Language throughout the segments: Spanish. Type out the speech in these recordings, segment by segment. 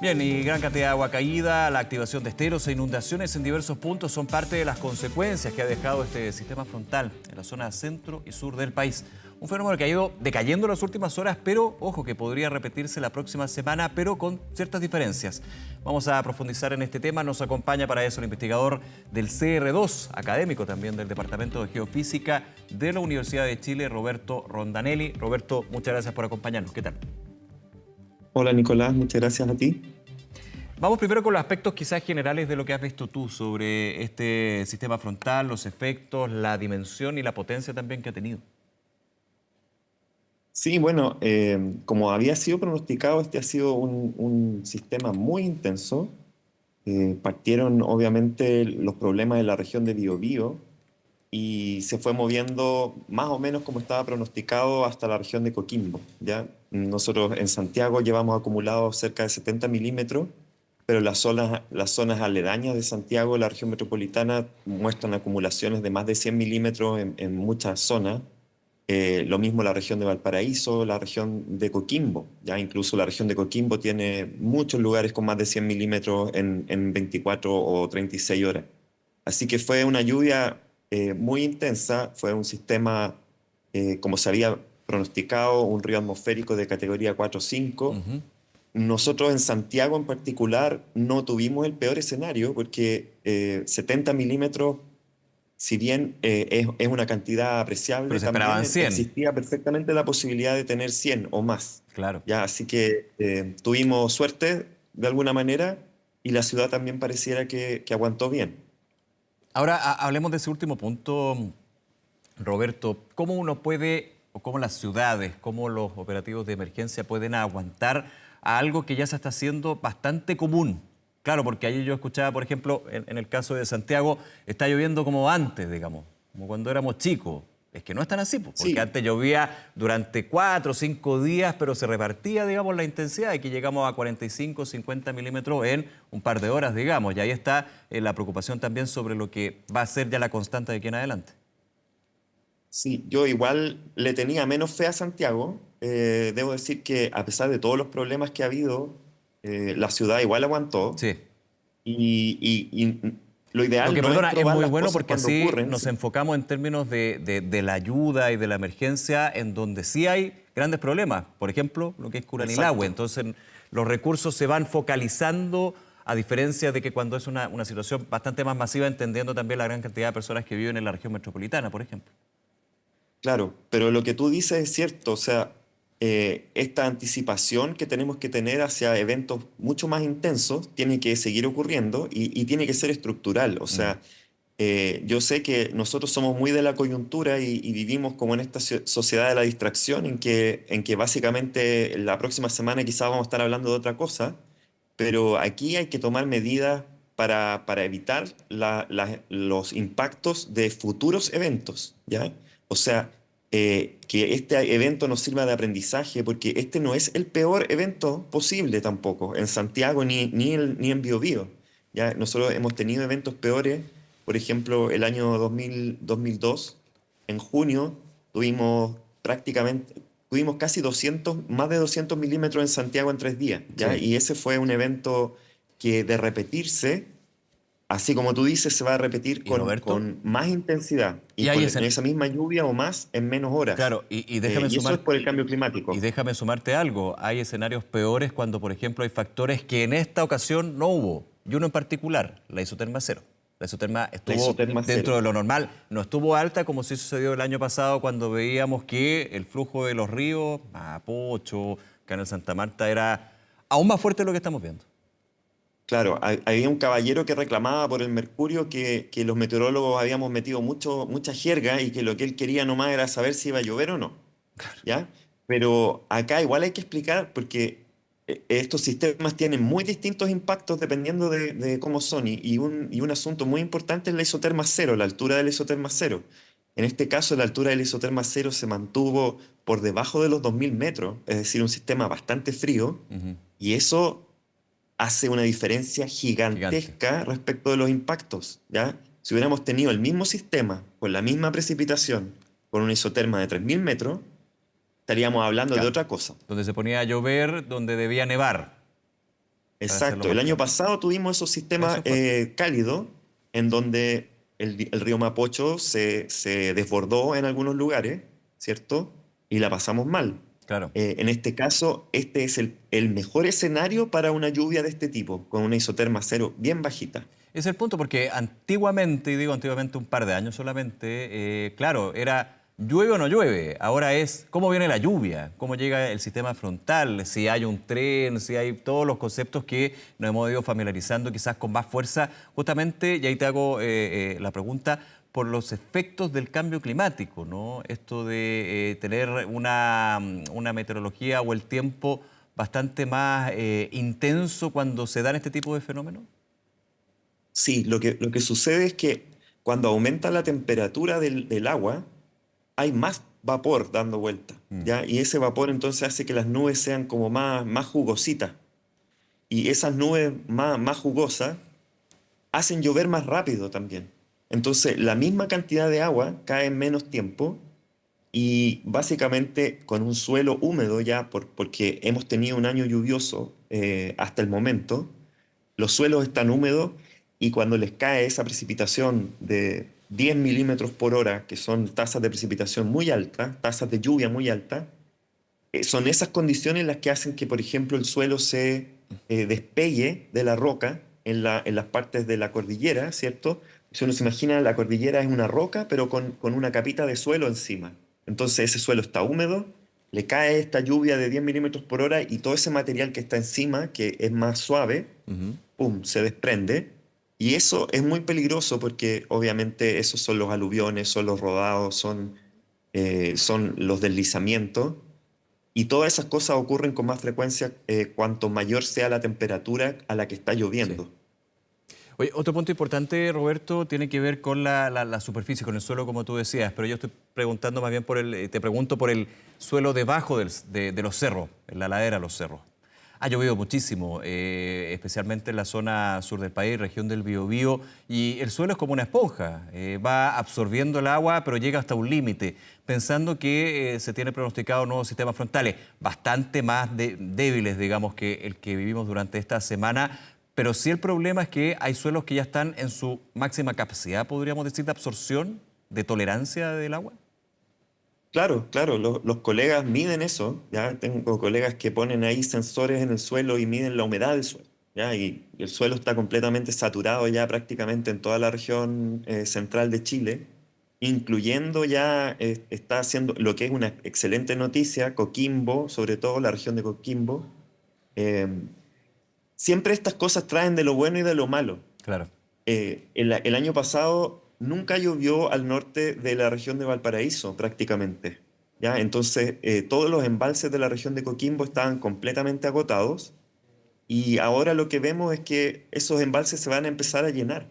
Bien, y gran cantidad de agua caída, la activación de esteros e inundaciones en diversos puntos son parte de las consecuencias que ha dejado este sistema frontal en la zona centro y sur del país. Un fenómeno que ha ido decayendo en las últimas horas, pero ojo que podría repetirse la próxima semana, pero con ciertas diferencias. Vamos a profundizar en este tema. Nos acompaña para eso el investigador del CR2, académico también del Departamento de Geofísica de la Universidad de Chile, Roberto Rondanelli. Roberto, muchas gracias por acompañarnos. ¿Qué tal? Hola Nicolás, muchas gracias a ti. Vamos primero con los aspectos quizás generales de lo que has visto tú sobre este sistema frontal, los efectos, la dimensión y la potencia también que ha tenido. Sí, bueno, como había sido pronosticado, este ha sido un sistema muy intenso. Partieron obviamente los problemas de la región de Biobío y se fue moviendo más o menos como estaba pronosticado hasta la región de Coquimbo, ¿ya? Nosotros en Santiago llevamos acumulados cerca de 70 milímetros, pero las zonas aledañas de Santiago, la región metropolitana, muestran acumulaciones de más de 100 milímetros en muchas zonas. Lo mismo la región de Valparaíso, la región de Coquimbo. Ya incluso la región de Coquimbo tiene muchos lugares con más de 100 milímetros en 24 o 36 horas. Así que fue una lluvia muy intensa, fue un sistema, como se había pronosticado, un río atmosférico de categoría 4 o 5. Nosotros en Santiago en particular no tuvimos el peor escenario porque 70 milímetros, si bien es una cantidad Pero apreciable, se también esperaban 100, existía perfectamente la posibilidad de tener 100 o más. claro. ¿Ya? Así que tuvimos suerte de alguna manera y la ciudad también pareciera que aguantó bien. Ahora hablemos de ese último punto, Roberto. ¿Cómo uno puede, o cómo las ciudades, cómo los operativos de emergencia pueden aguantar a algo que ya se está haciendo bastante común? Claro, porque ahí yo escuchaba, por ejemplo, en el caso de Santiago, está lloviendo como antes, digamos, como cuando éramos chicos. Es que no es tan así, pues, porque Sí, antes llovía durante 4 o 5 días, pero se repartía, digamos, la intensidad y que llegamos a 45, 50 milímetros en un par de horas, digamos. Y ahí está la preocupación también sobre lo que va a ser ya la constante de aquí en adelante. sí, yo igual le tenía menos fe a Santiago. Debo decir que a pesar de todos los problemas que ha habido, la ciudad igual aguantó. Sí. Y lo Lo ideal que, no es perdona, es probar muy las bueno cosas porque cuando así ocurren. nos enfocamos en términos de la ayuda y de la emergencia en donde sí hay grandes problemas. Por ejemplo, lo que es Curanilahue. Exacto. Entonces, los recursos se van focalizando a diferencia de que cuando es una situación bastante más masiva, entendiendo también la gran cantidad de personas que viven en la región metropolitana, por ejemplo. Claro, pero lo que tú dices es cierto, o sea, esta anticipación que tenemos que tener hacia eventos mucho más intensos tiene que seguir ocurriendo y tiene que ser estructural. O Mm. sea, yo sé que nosotros somos muy de la coyuntura y vivimos como en esta sociedad de la distracción en que básicamente la próxima semana quizás vamos a estar hablando de otra cosa, pero aquí hay que tomar medidas para evitar los impactos de futuros eventos, ¿ya? O sea, que este evento nos sirva de aprendizaje, porque este no es el peor evento posible tampoco, en Santiago ni en Biobío, ¿ya? Nosotros hemos tenido eventos peores, por ejemplo, el año 2002, en junio, tuvimos prácticamente tuvimos casi 200, más de 200 milímetros en Santiago en 3 días, ¿ya? Sí. Y ese fue un evento que de repetirse, así como tú dices, se va a repetir Y Roberto, con más intensidad y y hay con escen- esa misma lluvia o más en menos horas. claro, y déjame Y eso es sumar. por el cambio Y climático. déjame sumarte algo, hay escenarios peores cuando, por ejemplo, hay factores que en esta ocasión no hubo, y uno en particular, la isoterma cero. La isoterma La estuvo isoterma dentro cero. de lo normal, no estuvo alta como sí sucedió el año pasado cuando veíamos que el flujo de los ríos, Mapocho, Canal Santa Marta, era aún más fuerte de lo que estamos viendo. Claro, había un caballero que reclamaba por el mercurio que los meteorólogos habíamos metido mucha jerga y que lo que él quería nomás era saber si iba a llover o no. ¿Ya? Pero acá igual hay que explicar porque estos sistemas tienen muy distintos impactos dependiendo de cómo son y un asunto muy importante es la isoterma cero, la altura del isoterma cero. En este caso, la altura del isoterma cero se mantuvo por debajo de los 2000 metros, es decir, un sistema bastante frío, Ujú. y eso hace una diferencia Gigante. gigantesca respecto de los impactos, ¿ya? Si hubiéramos tenido el mismo sistema, con la misma precipitación, con una isoterma de 3000 metros, estaríamos hablando de Claro. otra cosa. Donde se ponía a llover, donde debía nevar. para hacerlo exacto. más El año claro. pasado tuvimos esos sistemas Eso fue. cálidos en donde el río Mapocho se desbordó en algunos lugares, ¿cierto? Y la pasamos mal. Claro. En este caso, este es el mejor escenario para una lluvia de este tipo, con una isoterma cero bien bajita. Es el punto, porque antiguamente, y digo antiguamente un par de años solamente, claro, era llueve o no llueve. Ahora es cómo viene la lluvia, cómo llega el sistema frontal, si hay un tren, si hay todos los conceptos que nos hemos ido familiarizando quizás con más fuerza, justamente, y ahí te hago la pregunta, por los efectos del cambio climático, ¿no? Esto de tener una meteorología o el tiempo bastante más intenso cuando se dan este tipo de fenómenos. Sí, lo que sucede es que cuando aumenta la temperatura del agua, hay más vapor dando vuelta, Mm, ¿ya? Y ese vapor entonces hace que las nubes sean como más jugositas. Y esas nubes más jugosas hacen llover más rápido también. Entonces, la misma cantidad de agua cae en menos tiempo y básicamente con un suelo húmedo ya, porque hemos tenido un año lluvioso hasta el momento, los suelos están húmedos y cuando les cae esa precipitación de 10 milímetros por hora, que son tasas de precipitación muy altas, tasas de lluvia muy altas, son esas condiciones las que hacen que, por ejemplo, el suelo se despegue de la roca en las partes de la cordillera, ¿cierto? Si uno se imagina, la cordillera es una roca, pero con una capita de suelo encima. Entonces ese suelo está húmedo, le cae esta lluvia de 10 milímetros por hora y todo ese material que está encima, que es más suave, ujú. ¡pum!, se desprende. Y eso es muy peligroso porque obviamente esos son los aluviones, son los rodados, son los deslizamientos. Y todas esas cosas ocurren con más frecuencia cuanto mayor sea la temperatura a la que está Sí. lloviendo. Oye, otro punto importante, Roberto, tiene que ver con la superficie, con el suelo, como tú decías, pero yo estoy preguntando más bien te pregunto por el suelo debajo de los cerros, en la ladera de los cerros. Ha llovido muchísimo, especialmente en la zona sur del país, región del Biobío, y el suelo es como una esponja, va absorbiendo el agua, pero llega hasta un límite, pensando que se tiene pronosticado nuevos sistemas frontales, bastante más débiles, digamos, que el que vivimos durante esta semana, pero sí el problema es que hay suelos que ya están en su máxima capacidad, podríamos decir, de absorción, de tolerancia del agua. Claro, claro, los colegas miden eso, ¿ya? Tengo colegas que ponen ahí sensores en el suelo y miden la humedad del suelo, ¿ya? Y el suelo está completamente saturado ya prácticamente en toda la región central de Chile, incluyendo ya está haciendo lo que es una excelente noticia, Coquimbo, sobre todo la región de Coquimbo. Eh, Siempre estas cosas traen de lo bueno y de lo malo. Claro. El año pasado nunca llovió al norte de la región de Valparaíso, prácticamente. ¿Ya? Entonces, todos los embalses de la región de Coquimbo estaban completamente agotados y ahora lo que vemos es que esos embalses se van a empezar a llenar.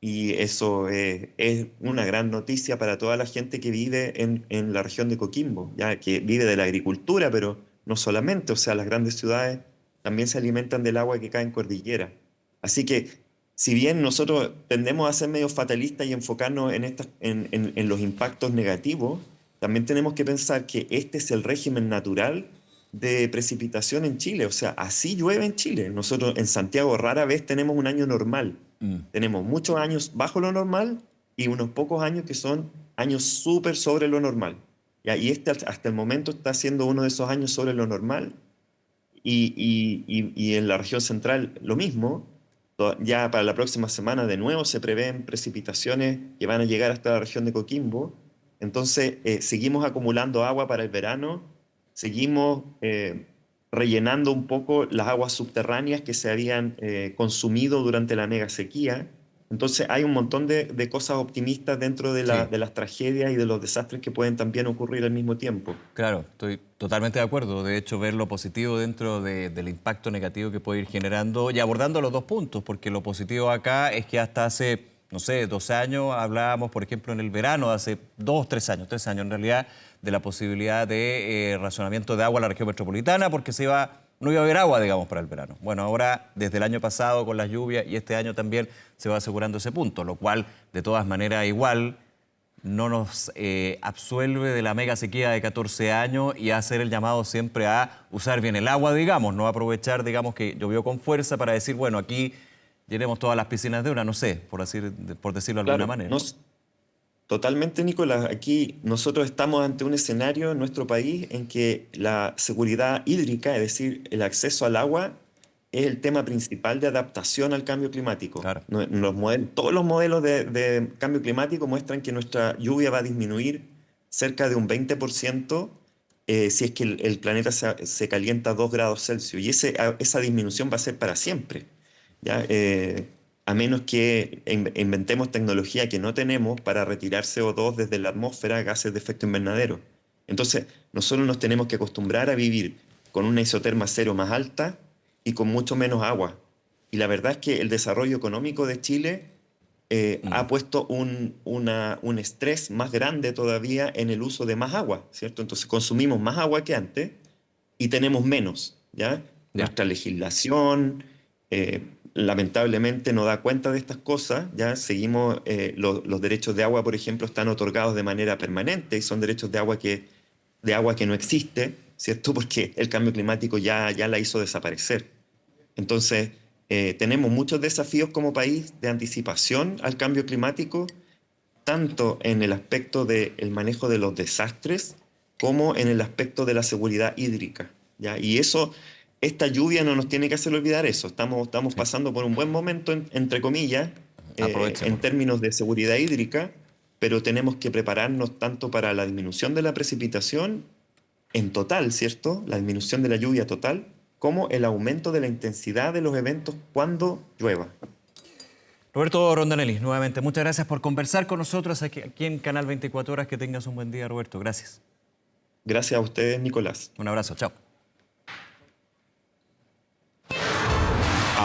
Y eso es una gran noticia para toda la gente que vive en la región de Coquimbo, ya que vive de la agricultura, pero no solamente, o sea, las grandes ciudades también se alimentan del agua que cae en cordillera. Así que, si bien nosotros tendemos a ser medio fatalistas y enfocarnos en los impactos negativos, también tenemos que pensar que este es el régimen natural de precipitación en Chile. O sea, así llueve en Chile. Nosotros en Santiago rara vez tenemos un año normal. Mm. Tenemos muchos años bajo lo normal y unos pocos años que son años súper sobre lo normal. ¿Ya? Y este hasta el momento está siendo uno de esos años sobre lo normal. Y en la región central lo mismo. Ya para la próxima semana de nuevo se prevén precipitaciones que van a llegar hasta la región de Coquimbo. Entonces seguimos acumulando agua para el verano, seguimos rellenando un poco las aguas subterráneas que se habían consumido durante la mega sequía. Entonces hay un montón de cosas optimistas dentro Sí. de las tragedias y de los desastres que pueden también ocurrir al mismo tiempo. Claro, estoy totalmente de acuerdo. De hecho, ver lo positivo dentro del impacto negativo que puede ir generando y abordando los dos puntos, porque lo positivo acá es que hasta hace, no sé, 12 años hablábamos, por ejemplo, en el verano, hace 3 años en realidad, de la posibilidad de racionamiento de agua en la región metropolitana, porque no iba a haber agua, digamos, para el verano. Bueno, ahora, desde el año pasado con las lluvias y este año también se va asegurando ese punto, lo cual, de todas maneras, igual no nos absuelve de la mega sequía de 14 años y hacer el llamado siempre a usar bien el agua, digamos, no aprovechar, digamos, que llovió con fuerza para decir, bueno, aquí llenemos todas las piscinas de una, no sé, por decirlo de alguna Claro, manera. totalmente, Nicolás. Aquí nosotros estamos ante un escenario en nuestro país en que la seguridad hídrica, es decir, el acceso al agua, es el tema principal de adaptación al cambio climático. Claro. Todos los modelos de cambio climático muestran que nuestra lluvia va a disminuir cerca de un 20% si es que el planeta se calienta a 2 grados Celsius. Y esa disminución va a ser para siempre. ¿Ya? A menos que inventemos tecnología que no tenemos para retirar CO2 desde la atmósfera, gases de efecto invernadero. Entonces, nosotros nos tenemos que acostumbrar a vivir con una isoterma cero más alta y con mucho menos agua. Y la verdad es que el desarrollo económico de Chile ha puesto un estrés más grande todavía en el uso de más agua, ¿cierto? Entonces consumimos más agua que antes y tenemos menos, ¿ya? Ya. Nuestra legislación lamentablemente no da cuenta de estas cosas, ¿ya? Seguimos, los derechos de agua, por ejemplo, están otorgados de manera permanente y son derechos de agua que no existe, ¿cierto? Porque el cambio climático ya la hizo desaparecer. Entonces, tenemos muchos desafíos como país de anticipación al cambio climático, tanto en el aspecto del manejo de los desastres como en el aspecto de la seguridad hídrica, ¿ya? Y esta lluvia no nos tiene que hacer olvidar eso. Estamos Sí. pasando por un buen momento, entre comillas, en Aprovechemos. términos de seguridad hídrica, pero tenemos que prepararnos tanto para la disminución de la precipitación en total, ¿cierto? La disminución de la lluvia total, como el aumento de la intensidad de los eventos cuando llueva. Roberto Rondanelli, nuevamente, muchas gracias por conversar con nosotros aquí en Canal 24 Horas. Que tengas un buen día, Roberto. Gracias. Gracias a ustedes, Nicolás. Un abrazo, chao.